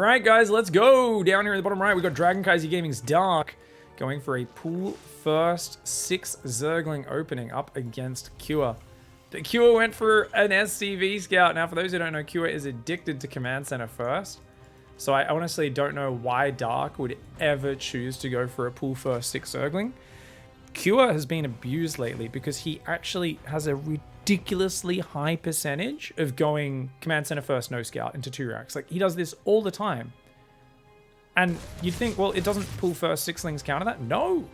Alright guys, let's go! Down here at the bottom right, we got Dragon Kaiser Gaming's Dark going for a pool first 6 Zergling opening up against Cure. The Cure went for an SCV scout. Now for those who don't know, Cure is addicted to Command Center first. So I honestly don't know why Dark would ever choose to go for a pool first 6 Zergling. Cure has been abused lately because he actually has a ridiculously high percentage of going Command Center first, no scout into 2 racks. Like, he does this all the time. And you'd think, well, it doesn't pool first 6lings counter that? No,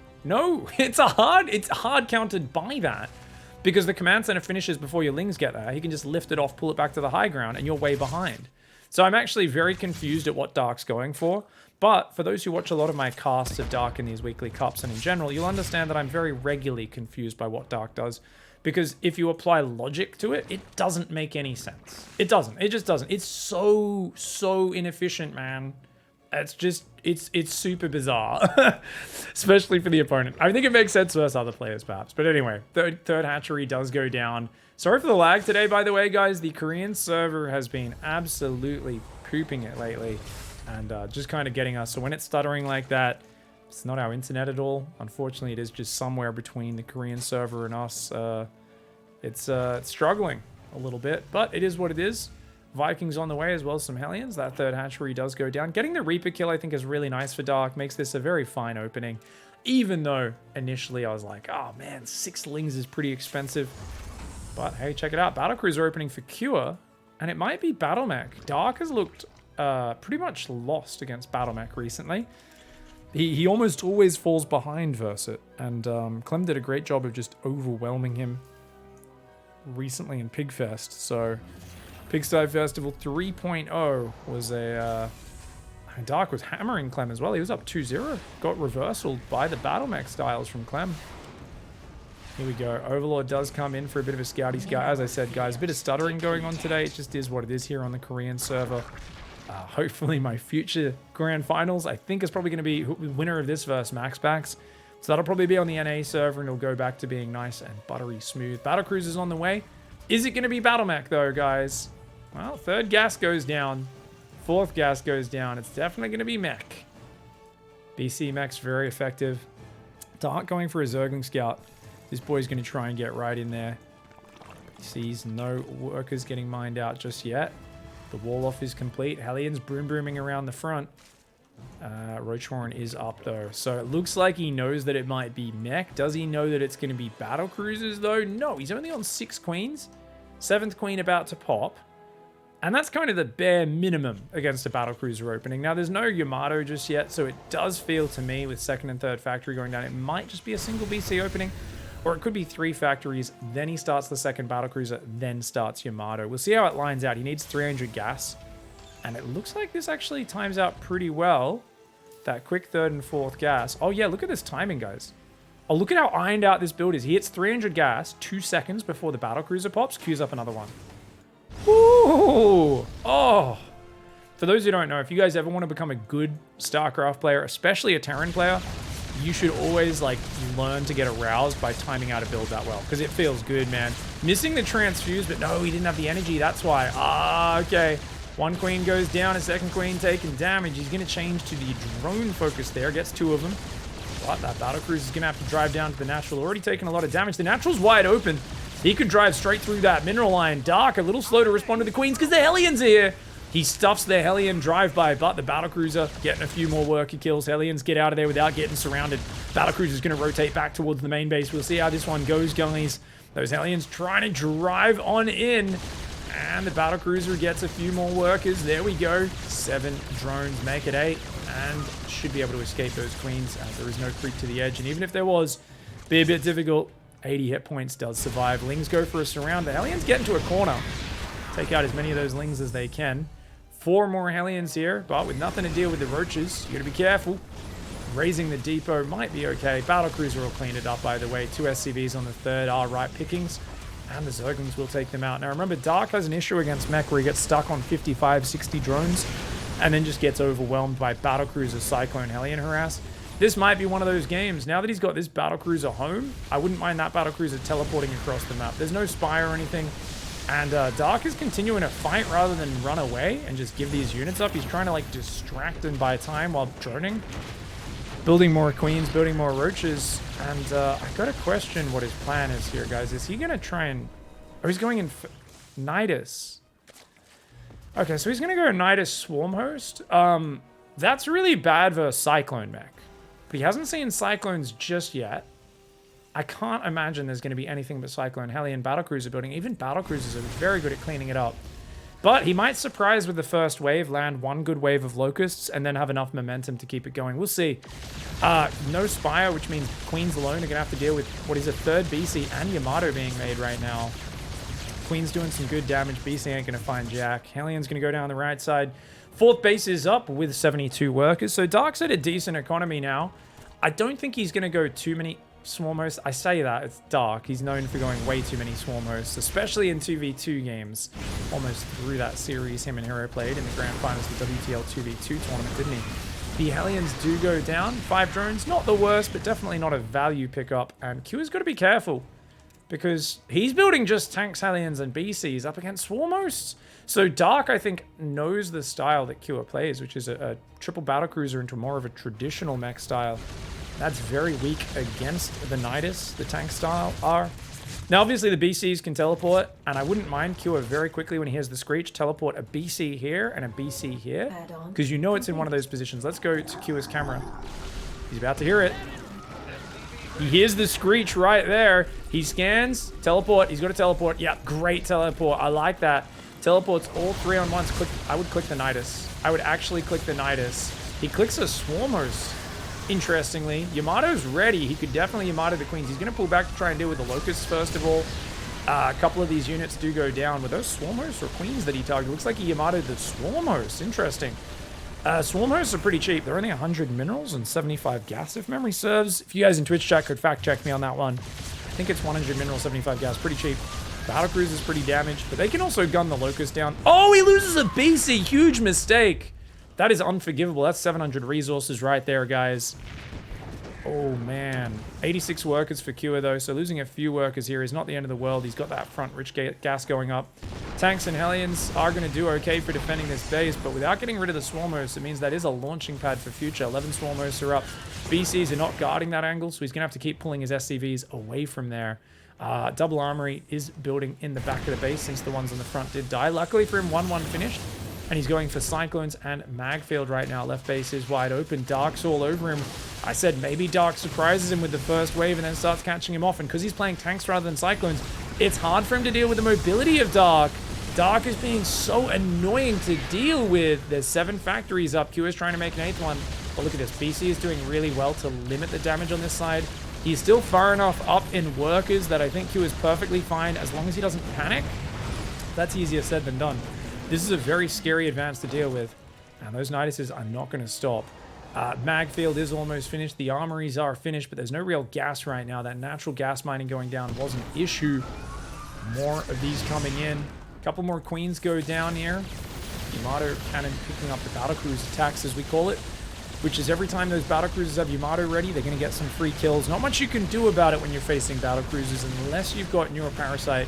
it's hard countered by that. Because the Command Center finishes before your lings get there. He can just lift it off, pull it back to the high ground, and you're way behind. So I'm actually very confused at what Dark's going for. But for those who watch a lot of my casts of Dark in these weekly cups and in general, you'll understand that I'm very regularly confused by what Dark does. Because if you apply logic to it, it doesn't make any sense. It doesn't. It just doesn't. It's so inefficient, man. It's super bizarre. Especially for the opponent. I think it makes sense versus other players, perhaps. But anyway, third hatchery does go down. Sorry for the lag today, by the way, guys. The Korean server has been absolutely pooping it lately. And just kind of getting us. So when it's stuttering like that, it's not our internet at all. Unfortunately, it is just somewhere between the Korean server and us. It's struggling a little bit, but it is what it is. Vikings on the way as well as some Hellions. That third hatchery does go down. Getting the Reaper kill, I think, is really nice for Dark. Makes this a very fine opening. Even though initially I was like, oh man, 6 lings is pretty expensive. But hey, check it out. Battlecruiser opening for Cure. And it might be Battlemech. Dark has looked pretty much lost against Battlemech recently. He almost always falls behind versus it. And Clem did a great job of just overwhelming him recently in Pigfest. So Pigstarcraft Festival 3.0 was a... Dark was hammering Clem as well. He was up 2-0. Got reversaled by the Battlemech styles from Clem. Here we go. Overlord does come in for a bit of a scouty scout. As I said, guys, a bit of stuttering going on today. It just is what it is here on the Korean server. Hopefully my future grand finals, I think, is probably going to be winner of this versus MaxPax. So that'll probably be on the NA server, and it'll go back to being nice and buttery smooth. Battlecruiser's on the way. Is it going to be Battlemech, though, guys? Well, 3rd gas goes down. 4th gas goes down. It's definitely going to be mech. BC mech's very effective. Dark going for a Zergling scout. This boy's going to try and get right in there. He sees no workers getting mined out just yet. The wall off is complete. Hellions booming around the front. Roachhorn is up though. So it looks like he knows that it might be mech. Does he know that it's going to be Battlecruisers though? No, he's only on 6 queens. 7th queen about to pop. And that's kind of the bare minimum against a Battlecruiser opening. Now there's no Yamato just yet, so it does feel to me with 2nd and 3rd factory going down, it might just be a single BC opening. Or it could be 3 factories, then he starts the 2nd Battlecruiser, then starts Yamato. We'll see how it lines out. He needs 300 gas. And it looks like this actually times out pretty well. That quick 3rd and 4th gas. Oh yeah, look at this timing, guys. Oh, look at how ironed out this build is. He hits 300 gas 2 seconds before the Battlecruiser pops, queues up another one. Ooh! Oh! For those who don't know, if you guys ever want to become a good StarCraft player, especially a Terran player, you should always, like, learn to get aroused by timing out a build that well. Because it feels good, man. Missing the transfuse, but no, he didn't have the energy. That's why. Ah, okay. 1 queen goes down, a 2nd queen taking damage. He's going to change to the drone focus there. Gets 2 of them. But that Battlecruiser is going to have to drive down to the natural. Already taking a lot of damage. The natural's wide open. He could drive straight through that mineral line. Dark, a little slow to respond to the queens because the Hellions are here. He stuffs the Hellion drive-by, but the Battlecruiser getting a few more worker kills. Hellions get out of there without getting surrounded. Battlecruiser's going to rotate back towards the main base. We'll see how this one goes, guys. Those Hellions trying to drive on in. And the Battlecruiser gets a few more workers. There we go. 7 drones make it 8. And should be able to escape those queens as there is no creep to the edge. And even if there was, be a bit difficult. 80 hit points does survive. Lings go for a surround. The Hellions get into a corner. Take out as many of those lings as they can. 4 more Hellions here, but with nothing to deal with the roaches. You gotta be careful. Raising the depot might be okay. Battlecruiser will clean it up, by the way. 2 SCVs on the 3rd are right pickings. And the Zerglings will take them out. Now remember, Dark has an issue against mech where he gets stuck on 55, 60 drones. And then just gets overwhelmed by Battlecruiser, Cyclone, Hellion harass. This might be one of those games. Now that he's got this Battlecruiser home, I wouldn't mind that Battlecruiser teleporting across the map. There's no spire or anything. And Dark is continuing to fight rather than run away and just give these units up. He's trying to like distract and buy time while droning. Building more queens, building more roaches. And I gotta question what his plan is here, guys. Is he gonna try and... Oh, he's going in Nidus. Okay, so he's gonna go Nidus Swarm Host. That's really bad versus Cyclone mech. But he hasn't seen Cyclones just yet. I can't imagine there's going to be anything but Cyclone, Hellion, Battlecruiser building. Even Battlecruisers are very good at cleaning it up. But he might surprise with the first wave, land one good wave of Locusts, and then have enough momentum to keep it going. We'll see. No Spire, which means Queens alone are going to have to deal with what is a third BC and Yamato being made right now. Queen's doing some good damage. BC ain't going to find Jack. Hellion's going to go down the right side. Fourth base is up with 72 workers. So Dark's at a decent economy now. I don't think he's going to go too many Swarm Hosts. I say that, it's Dark. He's known for going way too many Swarm Hosts, especially in 2v2 games. Almost through that series him and Hero played in the grand finals of the WTL 2v2 tournament, didn't he? The Hellions do go down. 5 drones, not the worst, but definitely not a value pickup. And Q has got to be careful, because he's building just tanks, Hellions, and BCs up against Swarm Hosts. So Dark, I think, knows the style that Kua plays, which is a triple battlecruiser into more of a traditional mech style. That's very weak against the Nidus, the tank style are. Now, obviously, the BCs can teleport, and I wouldn't mind Kua very quickly when he hears the Screech, teleport a BC here and a BC here, because you know it's in one of those positions. Let's go to Kua's camera. He's about to hear it. He hears the Screech right there. He scans, teleport. He's got to teleport. Yeah, great teleport. I like that. Teleports all 3 on once. I would click the Nidus. I would actually click the Nidus. He clicks a Swarmers. Interestingly, Yamato's ready. He could definitely Yamato the Queens. He's going to pull back to try and deal with the Locusts first of all. A couple of these units do go down. Were those Swarmers or Queens that he targeted? Looks like he Yamatoed the Swarmers. Interesting. Swarmers are pretty cheap. They're only 100 minerals and 75 gas, if memory serves. If you guys in Twitch chat could fact check me on that one. I think it's 100 minerals, 75 gas. Pretty cheap. Battlecruiser is pretty damaged, but they can also gun the Locust down. Oh, he loses a BC. Huge mistake. That is unforgivable. That's 700 resources right there, guys. Oh, man. 86 workers for Kua, though, so losing a few workers here is not the end of the world. He's got that front rich gas going up. Tanks and Hellions are going to do okay for defending this base, but without getting rid of the Swarmers, it means that is a launching pad for future. 11 Swarmers are up. BCs are not guarding that angle, so he's going to have to keep pulling his SCVs away from there. Double Armory is building in the back of the base since the ones on the front did die. Luckily for him, 1-1 finished. And he's going for Cyclones and Magfield right now. Left base is wide open. Dark's all over him. I said maybe Dark surprises him with the first wave and then starts catching him off. And because he's playing tanks rather than Cyclones, it's hard for him to deal with the mobility of Dark. Dark is being so annoying to deal with. There's 7 factories up. Q is trying to make an 8th one. But look at this. BC is doing really well to limit the damage on this side. He's still far enough up in workers that I think Q is perfectly fine as long as he doesn't panic. That's easier said than done. This is a very scary advance to deal with. And those Niduses are not going to stop. Magfield is almost finished. The armories are finished, but there's no real gas right now. That natural gas mining going down was an issue. More of these coming in. A couple more Queens go down here. Yamato cannon picking up the Battlecruiser attacks, as we call it. Which is every time those Battlecruisers have Yamato ready, they're going to get some free kills. Not much you can do about it when you're facing Battlecruisers unless you've got Neuroparasite.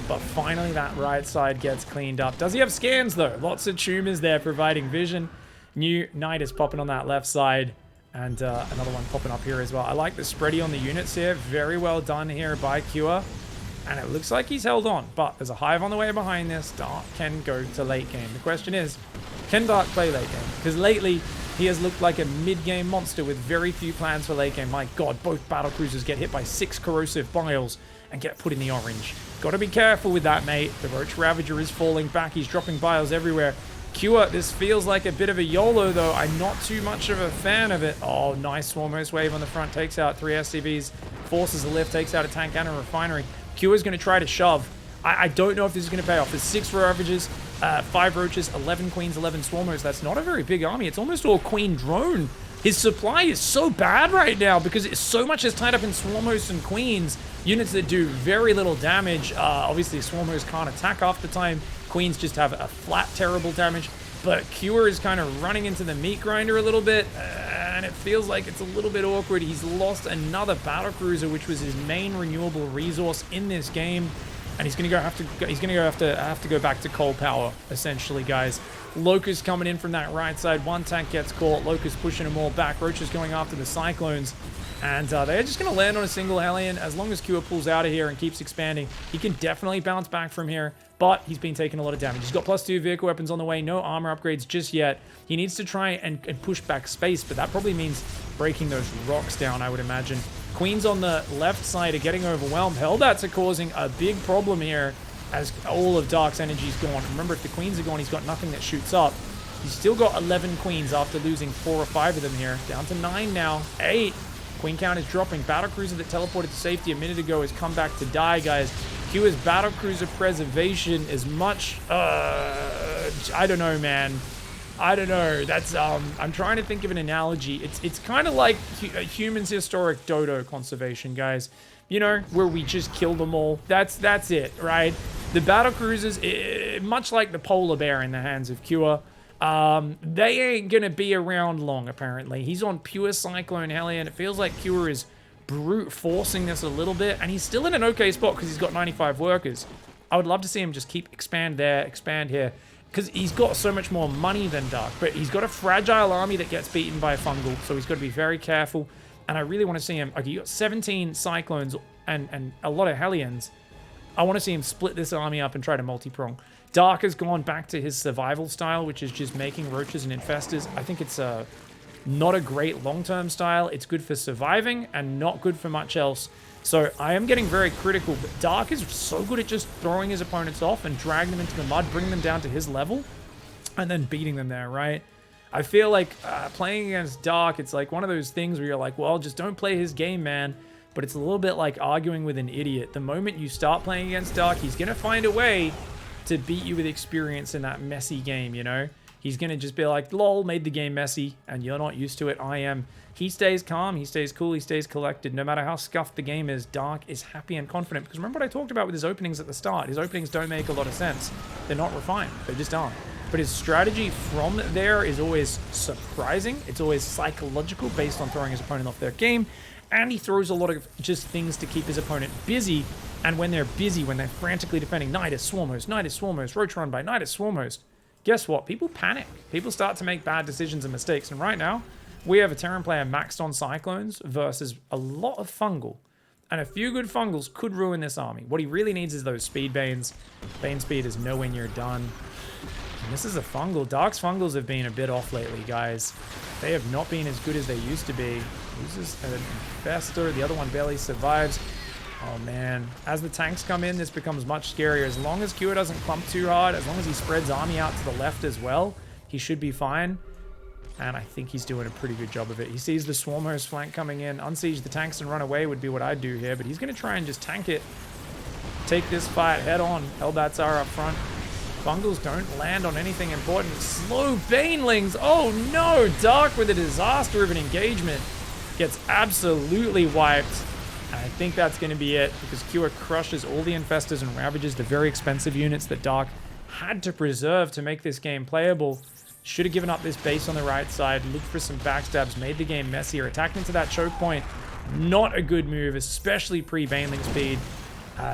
But finally, that right side gets cleaned up. Does he have scans, though? Lots of tumors there providing vision. New Nidus popping on that left side. And another one popping up here as well. I like the spready on the units here. Very well done here by Kua. And it looks like he's held on. But there's a hive on the way behind this. Dark can go to late game. The question is, can Dark play late game? Because lately, he has looked like a mid-game monster with very few plans for late game. My god, both Battlecruisers get hit by 6 corrosive biles and get put in the orange. Got to be careful with that, mate. The Roach Ravager is falling back. He's dropping biles everywhere. Kua, this feels like a bit of a YOLO, though. I'm not too much of a fan of it. Oh, nice Swarmos wave on the front. Takes out 3 SCVs. Forces a lift. Takes out a tank and a refinery. Kua's going to try to shove. I don't know if this is going to pay off. There's 6 Ravages, 5 Roaches, 11 Queens, 11 Swarmos. That's not a very big army. It's almost all Queen drone. His supply is so bad right now because it's so much is tied up in Swarmos and Queens. Units that do very little damage. Obviously, Swarmos can't attack half the time. Queens just have a flat, terrible damage. But Cure is kind of running into the meat grinder a little bit. And it feels like it's a little bit awkward. He's lost another Battlecruiser, which was his main renewable resource in this game. and he's gonna have to go back to coal power essentially, guys. Locust coming in from that right side. One tank gets caught. Locust pushing them all back. Roach is going after the Cyclones. And they're just going to land on a single Hellion. As long as Kua pulls out of here and keeps expanding, he can definitely bounce back from here. But he's been taking a lot of damage. He's got +2 vehicle weapons on the way. No armor upgrades just yet. He needs to try and push back space. But that probably means breaking those rocks down, I would imagine. Queens on the left side are getting overwhelmed. Hellbats are causing a big problem here as all of Dark's energy is gone. Remember, if the Queens are gone, he's got nothing that shoots up. He's still got 11 Queens after losing 4 or 5 of them here. Down to 9 now. 8. Queen count is dropping. Battlecruiser that teleported to safety a minute ago has come back to die, guys. Cua's Battlecruiser preservation is much... I don't know, man. I don't know. That's... I'm trying to think of an analogy. It's kind of like humans' historic dodo conservation, guys. You know, where we just kill them all. That's it, right? The Battlecruisers, much like the polar bear in the hands of Kua, they ain't gonna be around long, apparently. He's on pure Cyclone Hellion. It feels like Kua is brute forcing this a little bit, and he's still in an okay spot because he's got 95 workers. I would love to see him just keep expand there, expand here, because he's got so much more money than Dark, but he's got a fragile army that gets beaten by a fungal, so he's got to be very careful. And I really want to see him... Okay, you got 17 Cyclones and a lot of Hellions. I want to see him split this army up and try to multi-prong. Dark has gone back to his survival style, which is just making roaches and infestors. I think it's not a great long-term style. It's good for surviving and not good for much else. So I am getting very critical, but Dark is so good at just throwing his opponents off and dragging them into the mud, bringing them down to his level, and then beating them there, right? I feel like playing against Dark, it's like one of those things where you're like, well, just don't play his game, man. But it's a little bit like arguing with an idiot. The moment you start playing against Dark, he's going to find a way to beat you with experience in that messy game, you know? He's going to just be like, lol, made the game messy, and you're not used to it. I am. He stays calm, he stays cool, he stays collected. No matter how scuffed the game is, Dark is happy and confident. Because remember what I talked about with his openings at the start? His openings don't make a lot of sense. They're not refined. They just aren't. But his strategy from there is always surprising. It's always psychological, based on throwing his opponent off their game. And he throws a lot of just things to keep his opponent busy. And when they're busy, when they're frantically defending Nidus, Swarm Host, Nidus, Swarm Host, Roach Run by Nidus, Swarm Host, guess what? People panic. People start to make bad decisions and mistakes. And right now, we have a Terran player maxed on Cyclones versus a lot of Fungal. And a few good Fungals could ruin this army. What he really needs is those Speed Banes. Bane Speed is nowhere near done. And this is a Fungal. Dark's Fungals have been a bit off lately, guys. They have not been as good as they used to be. Loses an Infestor. The other one barely survives. Oh, man. As the tanks come in, this becomes much scarier. As long as Kua doesn't clump too hard, as long as he spreads army out to the left as well, he should be fine. And I think he's doing a pretty good job of it. He sees the Swarm Host flank coming in. Unsiege the tanks and run away would be what I'd do here, but he's going to try and just tank it. Take this fight head on. Hellbats are up front. Fungals don't land on anything important. Slow Banelings. Oh no! Dark with a disaster of an engagement. Gets absolutely wiped. And I think that's going to be it, because Kua crushes all the Infestors and ravages the very expensive units that Dark had to preserve to make this game playable. Should have given up this base on the right side, looked for some backstabs, made the game messier, attacked into that choke point. Not a good move, especially pre-Baneling speed.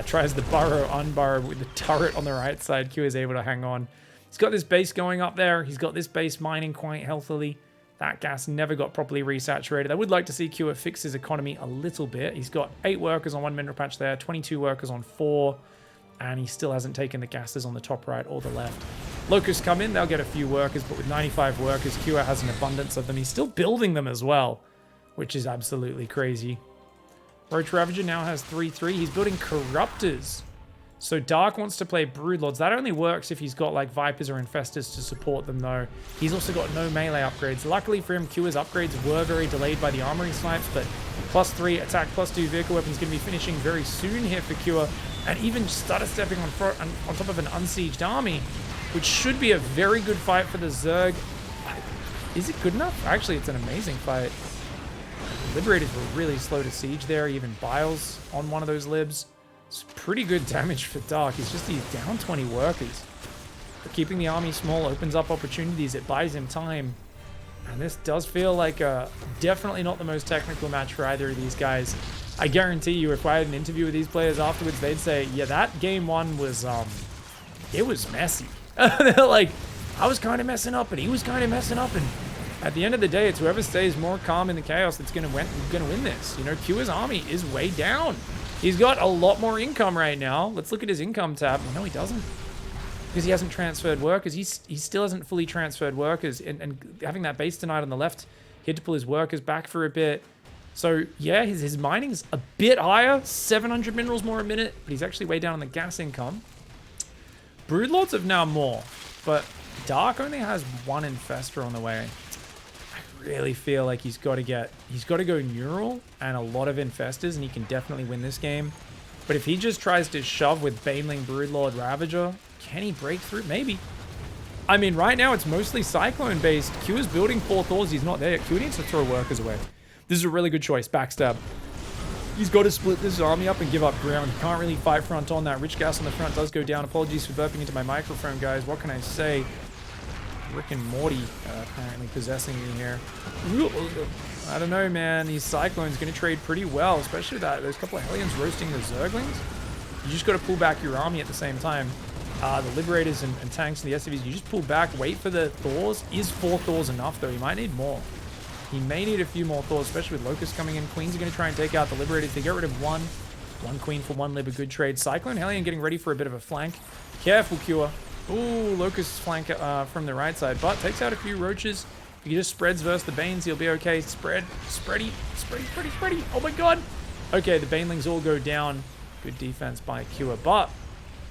Tries the burrow, unburrow with the turret on the right side. Kua is able to hang on. He's got this base going up there. He's got this base mining quite healthily. That gas never got properly resaturated. I would like to see Kua fix his economy a little bit. He's got 8 workers on 1 mineral patch there, 22 workers on 4, and he still hasn't taken the gases on the top right or the left. Locusts come in, they'll get a few workers, but with 95 workers, Kua has an abundance of them. He's still building them as well, which is absolutely crazy. Roach Ravager now has 3-3. He's building Corruptors. So Dark wants to play Broodlords. That only works if he's got like Vipers or Infestors to support them though. He's also got no melee upgrades. Luckily for him, Kua's upgrades were very delayed by the armoring snipes, but +3 attack, +2 vehicle weapons going to be finishing very soon here for Kua. And even stutter stepping on top of an unsieged army, which should be a very good fight for the Zerg. Is it good enough? Actually, it's an amazing fight. Liberators were really slow to siege there. Even Biles on one of those libs. It's pretty good damage for Dark. It's just he's down 20 workers. But keeping the army small opens up opportunities. It buys him time. And this does feel like definitely not the most technical match for either of these guys. I guarantee you, if I had an interview with these players afterwards, they'd say, yeah, that game one was, it was messy. Like, I was kind of messing up, and he was kind of messing up, and at the end of the day, it's whoever stays more calm in the chaos that's gonna win this. You know, Cua's army is way down. He's got a lot more income right now. Let's look at his income tab. No, he doesn't. Because he hasn't transferred workers. He still hasn't fully transferred workers. And having that base tonight on the left, he had to pull his workers back for a bit. So, yeah, his mining's a bit higher. 700 minerals more a minute. But he's actually way down on the gas income. Broodlords have now more. But Dark only has one Infestor on the way. I really feel like he's got to go Neural and a lot of Infestors, and he can definitely win this game. But if he just tries to shove with Baneling, Broodlord, Ravager, can he break through? Maybe. I mean, right now it's mostly Cyclone based. Q is building 4 Thors. He's not there yet. Q needs to throw workers away. This is a really good choice. Backstab. He's got to split this army up and give up ground. He can't really fight front on that. Rich gas on the front does go down. Apologies for burping into my microphone, guys. What can I say? Rick and Morty apparently possessing me here. I don't know, man. These Cyclones going to trade pretty well, especially with those couple of Hellions roasting the Zerglings. You just got to pull back your army at the same time. The Liberators and tanks and the SCVs, you just pull back, wait for the Thors. Is 4 Thors enough, though? He might need more. He may need a few more Thors, especially with Locusts coming in. Queens are going to try and take out the Liberators. They get rid of one Queen for 1 Lib, a good trade. Cyclone Hellion getting ready for a bit of a flank. Careful, Cure. Ooh, Locust flank from the right side, but takes out a few Roaches. If he just spreads versus the Banes, he'll be okay. Spready. Oh my god. Okay, the Banelings all go down. Good defense by Cure, but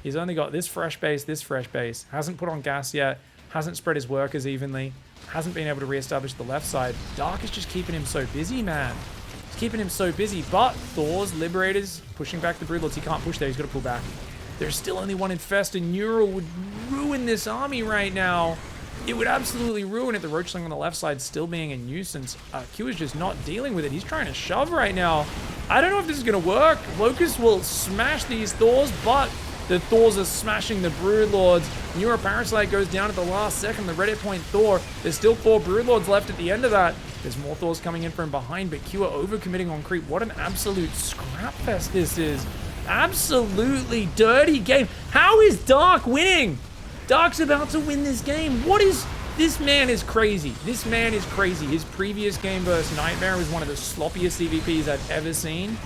he's only got this fresh base. Hasn't put on gas yet. Hasn't spread his workers evenly. Hasn't been able to reestablish the left side. Dark is just keeping him so busy, man. He's keeping him so busy, but Thors, Liberators, pushing back the Broodlords. He can't push there. He's got to pull back. There's still only one Infest, and Neural would ruin this army right now. It would absolutely ruin it. The Roachling on the left side still being a nuisance. Q is just not dealing with it. He's trying to shove right now. I don't know if this is going to work. Locust will smash these Thors, but the Thors are smashing the Broodlords. Neuroparasite goes down at the last second. The Reddit point Thor. There's still 4 Broodlords left at the end of that. There's more Thors coming in from behind, but Q are overcommitting on creep. What an absolute scrap fest this is. Absolutely dirty game. How is Dark winning? Dark's about to win this game. What is... This man is crazy. This man is crazy. His previous game versus Nightmare was one of the sloppiest CVPs I've ever seen.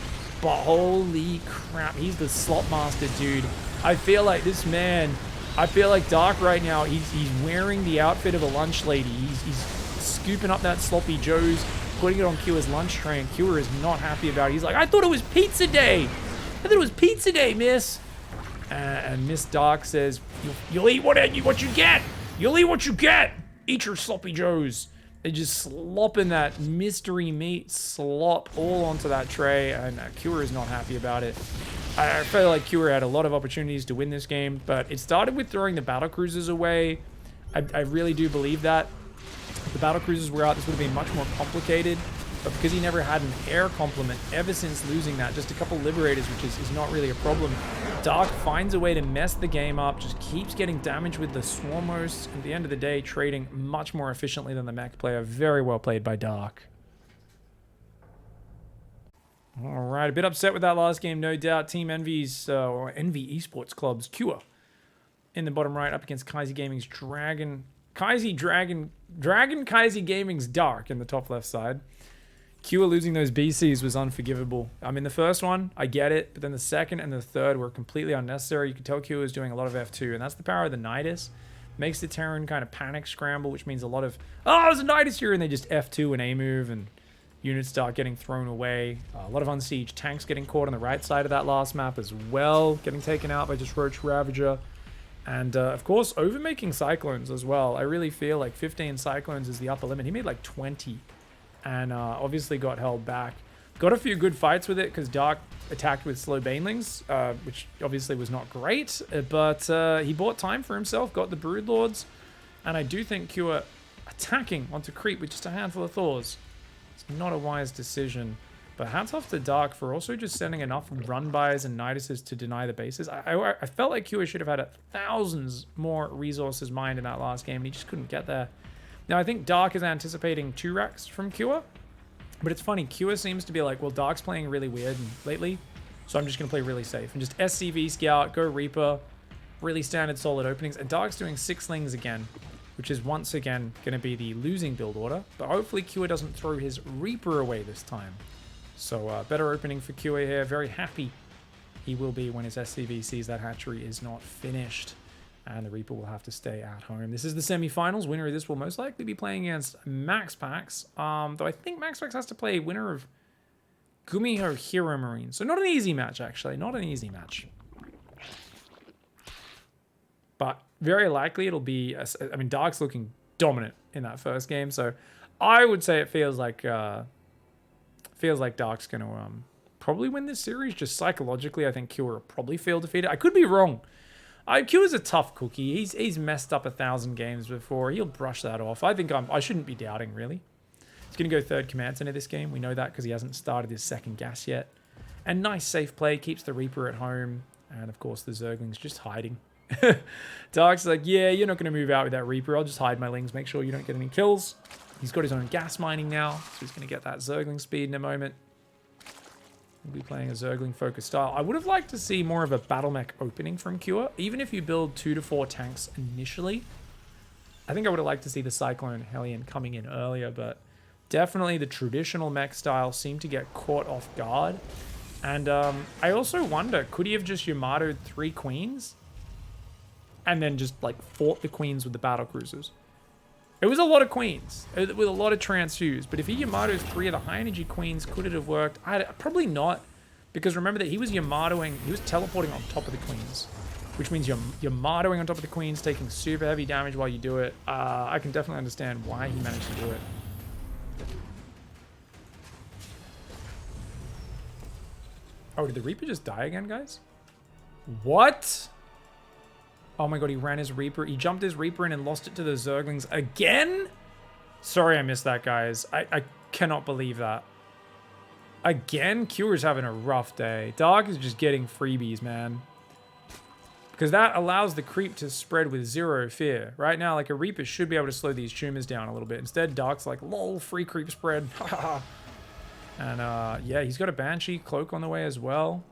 But holy crap, he's the slop master, dude. I feel like this man... I feel like Dark right now, he's wearing the outfit of a lunch lady. He's scooping up that sloppy joes, putting it on Cure's lunch tray, and Cure is not happy about it. He's like, I thought it was pizza day. I thought it was pizza day, miss. And Miss Dark says, you'll eat what you get. You'll eat what you get. Eat your sloppy joes. They're just slopping that mystery meat slop all onto that tray, and Cure is not happy about it. I feel like Cure had a lot of opportunities to win this game, but it started with throwing the Battlecruisers away. I really do believe that. If the Battlecruisers were out, this would have been much more complicated. But because he never had an air complement ever since losing that, just a couple Liberators, which is not really a problem, Dark finds a way to mess the game up, just keeps getting damage with the Swarmos. At the end of the day, trading much more efficiently than the mech player. Very well played by Dark. All right, a bit upset with that last game, no doubt. Team Envy's, or Envy Esports Club's Cure in the bottom right up against Kaisi Gaming's Dragon Kaisi Gaming's Dark in the top left side. Cure losing those BCs was unforgivable. I mean, the first one, I get it, but then the second and the third were completely unnecessary. You could tell Cure was doing a lot of F2, and that's the power of the Nidus. Makes the Terran kind of panic scramble, which means a lot of, oh, there's a Nidus here, and they just F2 and A-move, and units start getting thrown away. A lot of unsieged tanks getting caught on the right side of that last map as well, getting taken out by just Roach Ravager. And, of course, overmaking Cyclones as well. I really feel like 15 Cyclones is the upper limit. He made like 20. And obviously got held back. Got a few good fights with it because Dark attacked with slow Banelings, which obviously was not great. But he bought time for himself, got the Broodlords. And I do think Cure attacking onto creep with just a handful of Thors. It's not a wise decision. But hats off to Dark for also just sending enough run-bys and Niduses to deny the bases. I felt like Cure should have had thousands more resources mined in that last game, and he just couldn't get there. Now, I think Dark is anticipating 2 racks from Cure. But it's funny, Cure seems to be like, well, Dark's playing really weird lately. So I'm just going to play really safe. And just SCV Scout, go Reaper. Really standard solid openings. And Dark's doing 6 Lings again, which is once again going to be the losing build order. But hopefully Cure doesn't throw his Reaper away this time. So better opening for Cure here. Very happy he will be when his SCV sees that hatchery is not finished. And the Reaper will have to stay at home. This is the semifinals. Winner of this will most likely be playing against MaxPax. Though I think MaxPax has to play winner of Gumiho Hero Marine. So not an easy match, actually. Not an easy match. But very likely it'll be... I mean, Dark's looking dominant in that first game. So I would say it feels like Dark's going to probably win this series. Just psychologically, I think Cure will probably feel defeated. I could be wrong. Cure's a tough cookie. He's messed up 1,000 games before. He'll brush that off. I think I shouldn't be doubting, really. He's going to go 3rd command center this game. We know that because he hasn't started his 2nd gas yet. And nice safe play. Keeps the Reaper at home. And, of course, the Zergling's just hiding. Dark's like, yeah, you're not going to move out with that Reaper. I'll just hide my Lings. Make sure you don't get any kills. He's got his own gas mining now. So he's going to get that Zergling speed in a moment. We'll be playing a Zergling-focused style. I would have liked to see more of a battle mech opening from Cure. Even if you build 2 to 4 tanks initially, I think I would have liked to see the Cyclone Hellion coming in earlier, but definitely the traditional mech style seemed to get caught off guard. And I also wonder, could he have just Yamato'd 3 queens and then just like fought the queens with the Battlecruisers? It was a lot of queens with a lot of transfuse, but if he Yamato's 3 of the high energy queens, could it have worked? Probably not, because remember that he was teleporting on top of the queens, which means you're Yamatoing on top of the queens, taking super heavy damage while you do it. I can definitely understand why he managed to do it. Oh, did the Reaper just die again, guys? What? Oh my god, he ran his Reaper. He jumped his Reaper in and lost it to the Zerglings again? Sorry I missed that, guys. I cannot believe that. Again? Cure's having a rough day. Dark is just getting freebies, man. Because that allows the creep to spread with 0 fear. Right now, like, a Reaper should be able to slow these tumors down a little bit. Instead, Dark's like, lol, free creep spread. And, yeah, he's got a Banshee cloak on the way as well.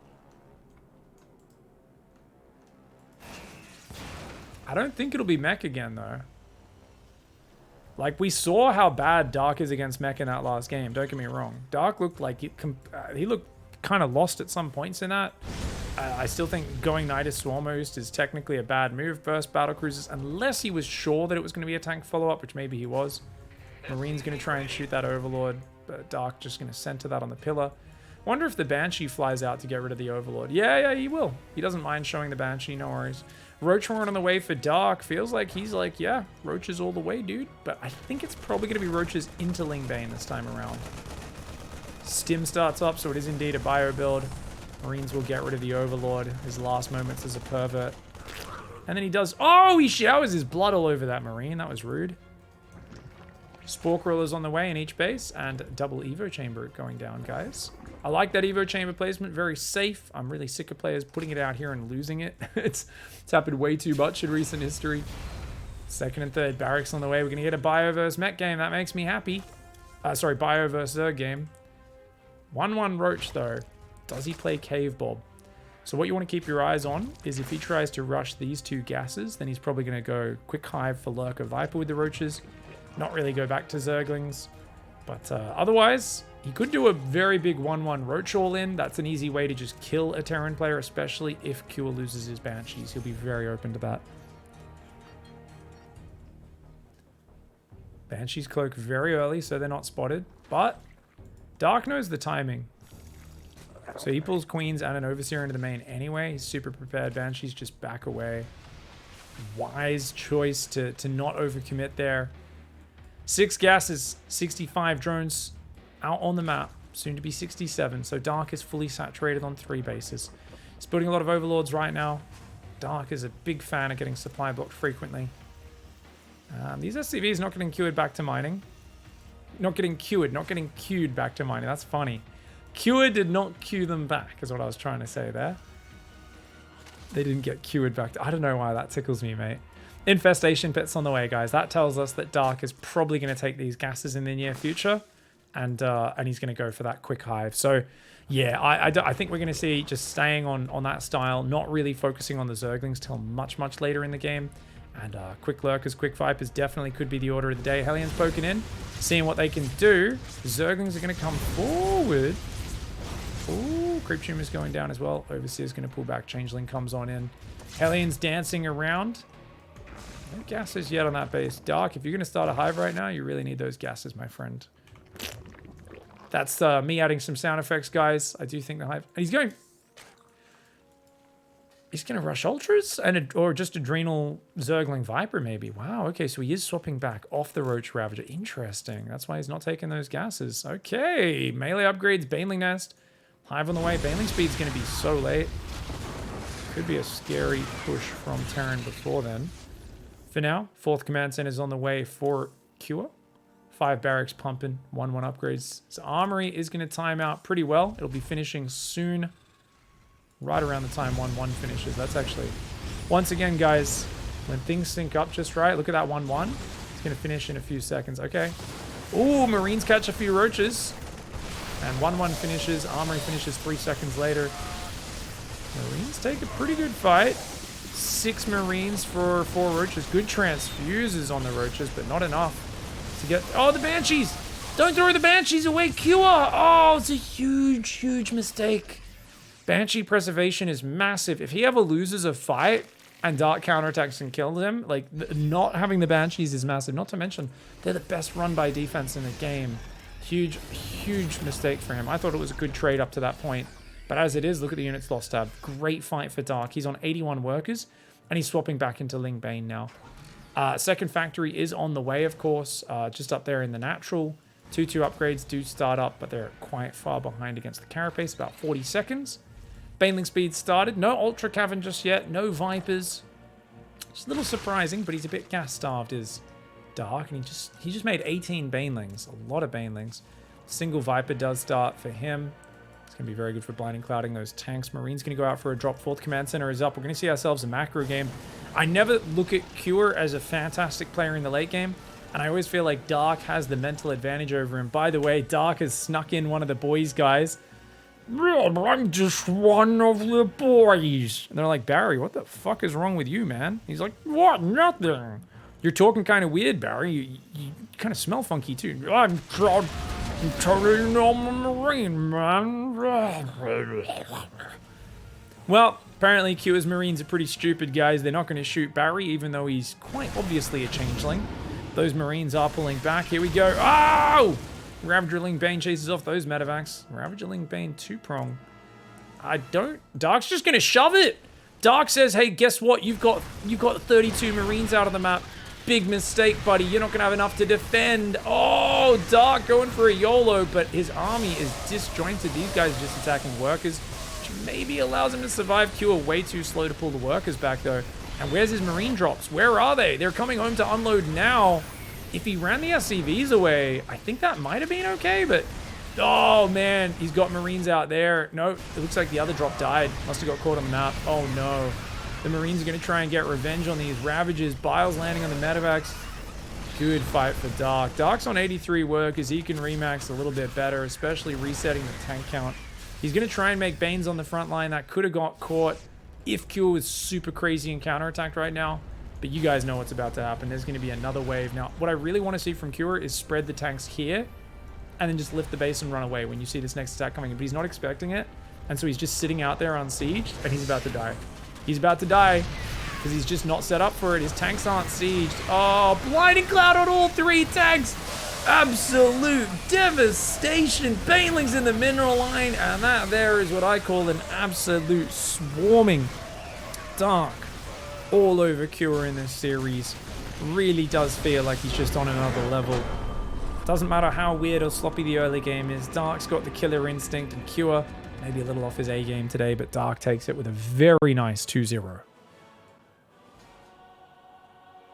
I don't think it'll be mech again, though. Like, we saw how bad Dark is against mech in that last game. Don't get me wrong. Dark looked like he looked kind of lost at some points in that. I still think going Nidus Swarmhost is technically a bad move versus Battlecruisers, unless he was sure that it was going to be a tank follow-up, which maybe he was. Marine's going to try and shoot that Overlord, but Dark just going to center that on the pillar. Wonder if the Banshee flies out to get rid of the Overlord. Yeah, he will. He doesn't mind showing the Banshee, no worries. Roach Horn on the way for Dark. Feels like he's like, yeah, Roaches all the way, dude. But I think it's probably going to be Roaches into Lingbane this time around. Stim starts up, so it is indeed a bio build. Marines will get rid of the Overlord. His last moments as a pervert. And then he does... Oh, he showers his blood all over that Marine. That was rude. Spore Crawler's on the way in each base. And double Evo Chamber going down, guys. I like that Evo Chamber placement. Very safe. I'm really sick of players putting it out here and losing it. It's happened way too much in recent history. 2nd and 3rd barracks on the way. We're going to get a Bio versus Mech game. That makes me happy. Sorry, Bio versus Zerg game. 1-1 Roach, though. Does he play Cave Bob? So what you want to keep your eyes on is if he tries to rush these 2 gases, then he's probably going to go Quick Hive for Lurker Viper with the Roaches. Not really go back to Zerglings. But otherwise... He could do a very big 1-1 Roach all-in. That's an easy way to just kill a Terran player, especially if Cure loses his Banshees. He'll be very open to that. Banshees cloak very early, so they're not spotted. But Dark knows the timing. So he pulls Queens and an Overseer into the main anyway. He's super prepared. Banshees just back away. Wise choice to not overcommit there. 6 gases, 65 drones. Out on the map, soon to be 67, so Dark is fully saturated on 3 bases. He's building a lot of Overlords right now. Dark is a big fan of getting supply blocked frequently. These SCVs not getting queued back to mining. Not getting queued back to mining. That's funny. Queued did not queue them back, is what I was trying to say there. They didn't get queued back to... I don't know why that tickles me, mate. Infestation pits on the way, guys. That tells us that Dark is probably going to take these gases in the near future, and he's going to go for that quick hive. So, yeah, I think we're going to see just staying on that style, not really focusing on the Zerglings till much, much later in the game. And quick Lurkers, quick Vipers definitely could be the order of the day. Hellions poking in, seeing what they can do. The Zerglings are going to come forward. Ooh, Creep Tumor's going down as well. Overseer's going to pull back. Changeling comes on in. Hellions dancing around. No gases yet on that base. Dark, if you're going to start a hive right now, you really need those gases, my friend. That's me adding some sound effects, guys. I do think the hive... And he's going... He's going to rush Ultras? Or just Adrenal Zergling Viper, maybe. Wow, okay, so he is swapping back off the Roach Ravager. Interesting. That's why he's not taking those gases. Okay, melee upgrades, Baneling Nest. Hive on the way. Baneling speed's going to be so late. Could be a scary push from Terran before then. For now, 4th Command Center is on the way for Cure. 5 barracks pumping, 1-1 upgrades. So Armory is going to time out pretty well. It'll be finishing soon. Right around the time 1-1 finishes. That's actually... Once again, guys, when things sync up just right, look at that 1-1. It's going to finish in a few seconds. Okay. Ooh, Marines catch a few Roaches. And 1-1 finishes. Armory finishes 3 seconds later. Marines take a pretty good fight. 6 Marines for 4 Roaches. Good transfuses on the Roaches, but not enough to get... Oh, the Banshees! Don't throw the Banshees away! Cure! Oh, it's a huge, huge mistake. Banshee preservation is massive. If he ever loses a fight and Dark counterattacks and kills him, like, not having the Banshees is massive. Not to mention, they're the best run by defense in the game. Huge, huge mistake for him. I thought it was a good trade up to that point. But as it is, look at the units lost tab. Great fight for Dark. He's on 81 workers, and he's swapping back into Ling Bane now. Second factory is on the way, of course, just up there in the natural. 2-2 upgrades do start up, but they're quite far behind against the Carapace, about 40 seconds. Baneling speed started. No Ultra Cavern just yet. No Vipers. It's a little surprising, but he's a bit gas-starved, is Dark, and he just made 18 Banelings. A lot of Banelings. Single Viper does start for him. It's going to be very good for blinding clouding those tanks. Marine's going to go out for a drop. 4th Command Center is up. We're going to see ourselves a macro game. I never look at Cure as a fantastic player in the late game, and I always feel like Dark has the mental advantage over him. By the way, Dark has snuck in one of the boys, guys. I'm just one of the boys. And they're like, Barry, what the fuck is wrong with you, man? He's like, what? Nothing. You're talking kind of weird, Barry. You kind of smell funky, too. I'm totally normal Marine, man. Well, apparently Q's Marines are pretty stupid, guys. They're not going to shoot Barry, even though he's quite obviously a changeling. Those Marines are pulling back. Here we go. Oh! Ravager Ling Bane chases off those medevacs. Ravager Ling Bane 2-prong. Dark's just going to shove it. Dark says, hey, guess what? You've got 32 Marines out of the map. Big mistake, buddy. You're not going to have enough to defend. Oh, Dark going for a YOLO, but his army is disjointed. These guys are just attacking workers, which maybe allows him to survive. Q are way too slow to pull the workers back, though. And where's his Marine drops? Where are they? They're coming home to unload now. If he ran the SCVs away, I think that might have been okay, but... Oh, man. He's got Marines out there. No, it looks like the other drop died. Must have got caught on the map. Oh, no. The Marines are going to try and get revenge on these Ravagers. Bile's landing on the medevacs. Good fight for Dark. Dark's on 83 workers. He can remax a little bit better, especially resetting the tank count. He's going to try and make Banes on the front line. That could have got caught if Q was super crazy and counterattacked right now. But you guys know what's about to happen. There's going to be another wave. Now, what I really want to see from Cure is spread the tanks here and then just lift the base and run away when you see this next attack coming in. But he's not expecting it. And so he's just sitting out there on siege and he's about to die. He's about to die because he's just not set up for it. His tanks aren't sieged. Oh, blinding cloud on all 3 tanks. Absolute devastation. Banelings in the mineral line. And that there is what I call an absolute swarming. Dark all over Cure in this series. Really does feel like he's just on another level. Doesn't matter how weird or sloppy the early game is. Dark's got the killer instinct, and Cure maybe a little off his A game today, but Dark takes it with a very nice 2-0.